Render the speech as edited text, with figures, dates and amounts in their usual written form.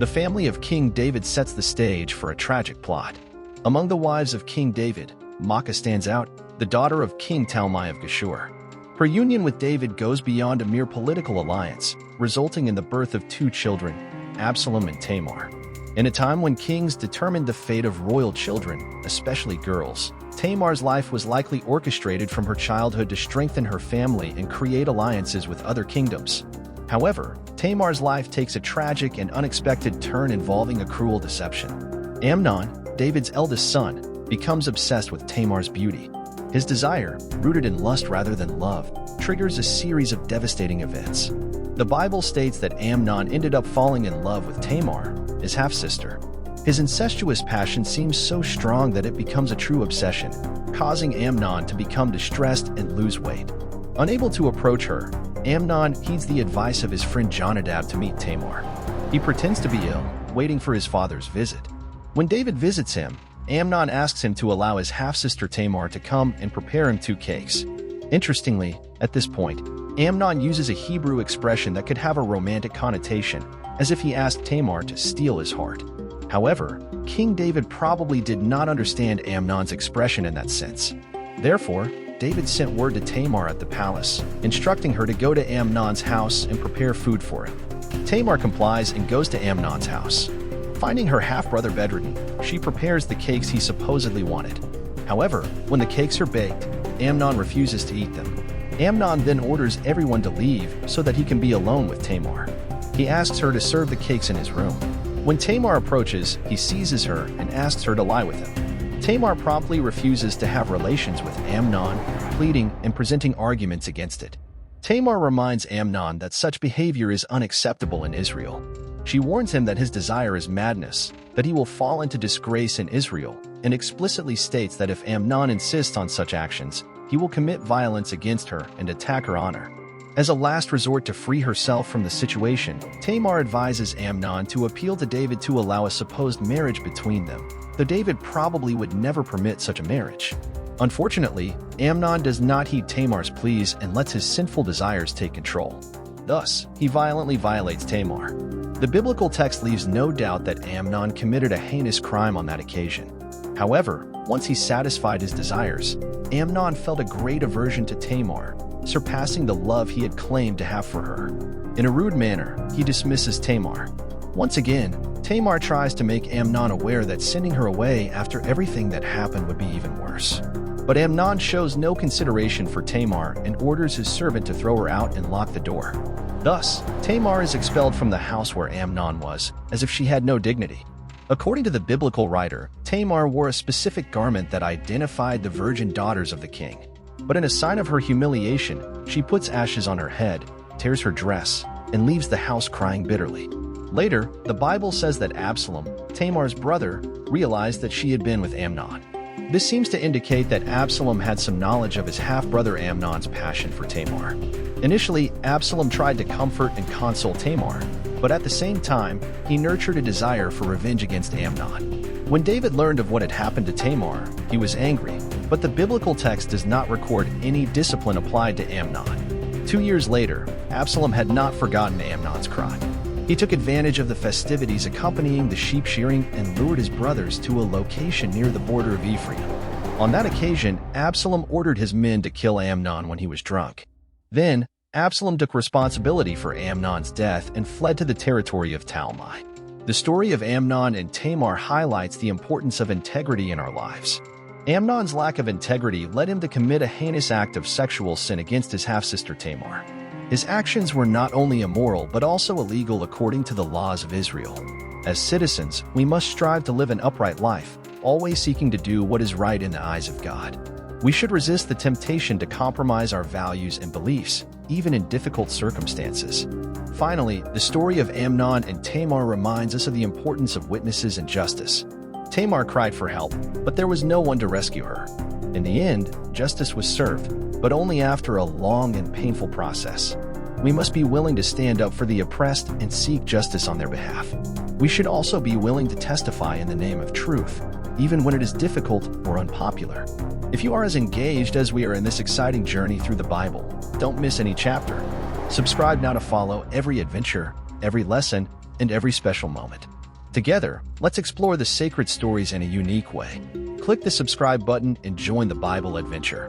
The family of King David sets the stage for a tragic plot. Among the wives of King David, Maacah stands out, the daughter of King Talmai of Geshur. Her union with David goes beyond a mere political alliance, resulting in the birth of two children, Absalom and Tamar. In a time when kings determined the fate of royal children, especially girls, Tamar's life was likely orchestrated from her childhood to strengthen her family and create alliances with other kingdoms. However, Tamar's life takes a tragic and unexpected turn involving a cruel deception. Amnon, David's eldest son, becomes obsessed with Tamar's beauty. His desire, rooted in lust rather than love, triggers a series of devastating events. The Bible states that Amnon ended up falling in love with Tamar, his half-sister. His incestuous passion seems so strong that it becomes a true obsession, causing Amnon to become distressed and lose weight. Unable to approach her, Amnon heeds the advice of his friend Jonadab to meet Tamar. He pretends to be ill, waiting for his father's visit. When David visits him, Amnon asks him to allow his half-sister Tamar to come and prepare him 2 cakes. Interestingly, at this point, Amnon uses a Hebrew expression that could have a romantic connotation, as if he asked Tamar to steal his heart. However, King David probably did not understand Amnon's expression in that sense. Therefore, David sent word to Tamar at the palace, instructing her to go to Amnon's house and prepare food for him. Tamar complies and goes to Amnon's house. Finding her half-brother bedridden, she prepares the cakes he supposedly wanted. However, when the cakes are baked, Amnon refuses to eat them. Amnon then orders everyone to leave so that he can be alone with Tamar. He asks her to serve the cakes in his room. When Tamar approaches, he seizes her and asks her to lie with him. Tamar promptly refuses to have relations with Amnon, pleading and presenting arguments against it. Tamar reminds Amnon that such behavior is unacceptable in Israel. She warns him that his desire is madness, that he will fall into disgrace in Israel, and explicitly states that if Amnon insists on such actions, he will commit violence against her and attack her honor. As a last resort to free herself from the situation, Tamar advises Amnon to appeal to David to allow a supposed marriage between them, though David probably would never permit such a marriage. Unfortunately, Amnon does not heed Tamar's pleas and lets his sinful desires take control. Thus, he violently violates Tamar. The biblical text leaves no doubt that Amnon committed a heinous crime on that occasion. However, once he satisfied his desires, Amnon felt a great aversion to Tamar, surpassing the love he had claimed to have for her. In a rude manner, he dismisses Tamar. Once again, Tamar tries to make Amnon aware that sending her away after everything that happened would be even worse. But Amnon shows no consideration for Tamar and orders his servant to throw her out and lock the door. Thus, Tamar is expelled from the house where Amnon was, as if she had no dignity. According to the biblical writer, Tamar wore a specific garment that identified the virgin daughters of the king. But in a sign of her humiliation, she puts ashes on her head, tears her dress, and leaves the house crying bitterly. Later, the Bible says that Absalom, Tamar's brother, realized that she had been with Amnon. This seems to indicate that Absalom had some knowledge of his half-brother Amnon's passion for Tamar. Initially, Absalom tried to comfort and console Tamar, but at the same time, he nurtured a desire for revenge against Amnon. When David learned of what had happened to Tamar, he was angry, but the biblical text does not record any discipline applied to Amnon. 2 years later, Absalom had not forgotten Amnon's crime. He took advantage of the festivities accompanying the sheep shearing and lured his brothers to a location near the border of Ephraim. On that occasion, Absalom ordered his men to kill Amnon when he was drunk. Then, Absalom took responsibility for Amnon's death and fled to the territory of Talmai. The story of Amnon and Tamar highlights the importance of integrity in our lives. Amnon's lack of integrity led him to commit a heinous act of sexual sin against his half-sister Tamar. His actions were not only immoral but also illegal according to the laws of Israel. As citizens, we must strive to live an upright life, always seeking to do what is right in the eyes of God. We should resist the temptation to compromise our values and beliefs, even in difficult circumstances. Finally, the story of Amnon and Tamar reminds us of the importance of witnesses and justice. Tamar cried for help, but there was no one to rescue her. In the end, justice was served, but only after a long and painful process. We must be willing to stand up for the oppressed and seek justice on their behalf. We should also be willing to testify in the name of truth, even when it is difficult or unpopular. If you are as engaged as we are in this exciting journey through the Bible, don't miss any chapter. Subscribe now to follow every adventure, every lesson, and every special moment. Together, let's explore the sacred stories in a unique way. Click the subscribe button and join the Bible adventure.